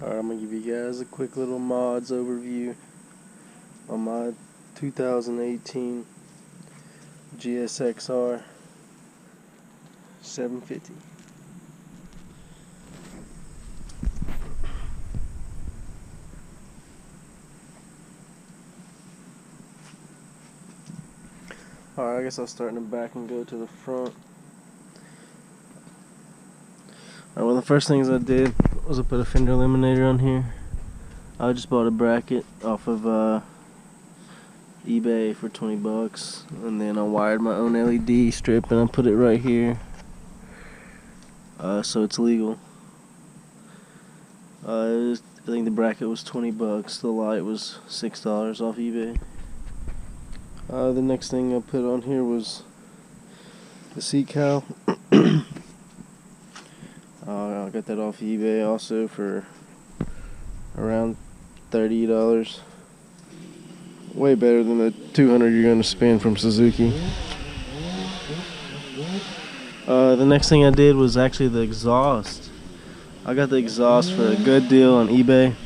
Alright, I'm going to give you guys a quick little mods overview on my 2018 GSX-R 750. Alright, I guess I'll start in the back and go to the front. Alright, one of the first things I did was I put a fender eliminator on here. I just bought a bracket off of eBay for 20 bucks, and then I wired my own LED strip and I put it right here, so it's legal. I think the bracket was 20 bucks, the light was $6 off eBay. The next thing I put on here was the seat cowl. I got that off eBay also for around $30. Way better than the $200 you're going to spend from Suzuki. The next thing I did was actually the exhaust. I got the exhaust for a good deal on eBay.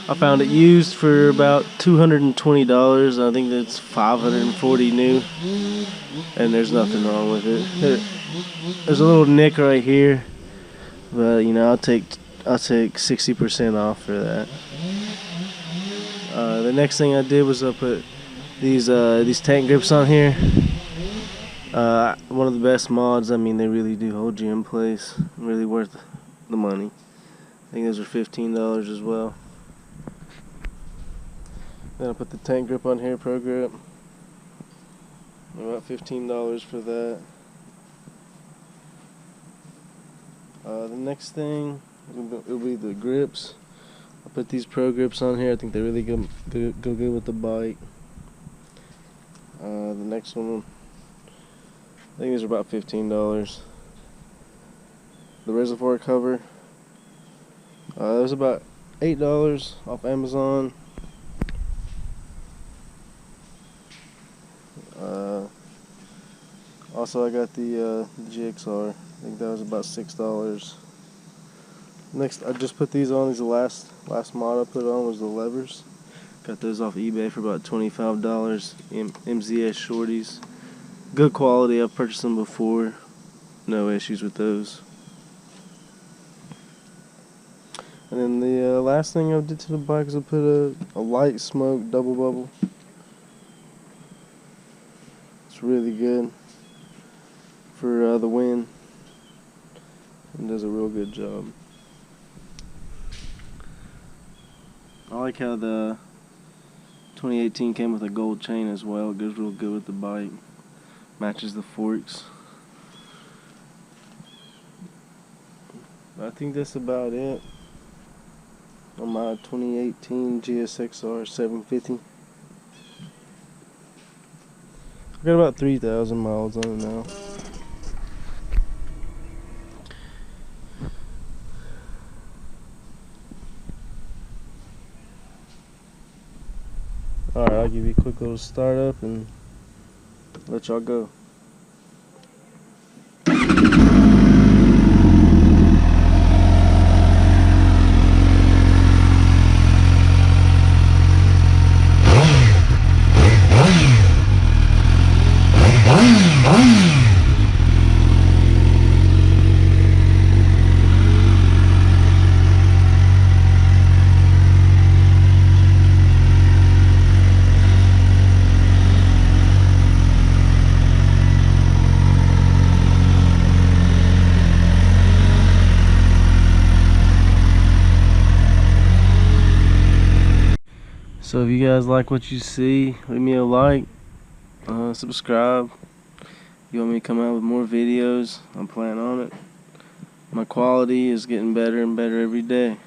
I found it used for about $220. I think that's $540 new, and there's nothing wrong with it. There's a little nick right here, but you know, I'll take 60% off for that. The next thing I did was I put these tank grips on here. One of the best mods. I mean, they really do hold you in place. Really worth the money. I think those are $15 as well. Then I put the tank grip on here, Pro Grip. About $15 for that. The next thing will be the grips. I put these Pro Grips on here. I think they really go good with the bike. The next one, I think these are about $15. The reservoir cover, it was about $8 off Amazon. Also, I got the GSX-R. I think that was about $6. Next, I just put these on. These are the last mod I put on was the levers. Got those off eBay for about $25. MZS shorties. Good quality. I've purchased them before. No issues with those. And then the last thing I did to the bike is I put a light smoke double bubble. It's really good for the wind. It does a real good job. I like how the 2018 came with a gold chain as well. It goes real good with the bike. Matches the forks. I think that's about it on my 2018 GSX-R 750. I've got about 3,000 miles on it now. Alright, I'll give you a quick little startup and let y'all go. So if you guys like what you see, leave me a like, subscribe. If you want me to come out with more videos, I'm planning on it. My quality is getting better and better every day.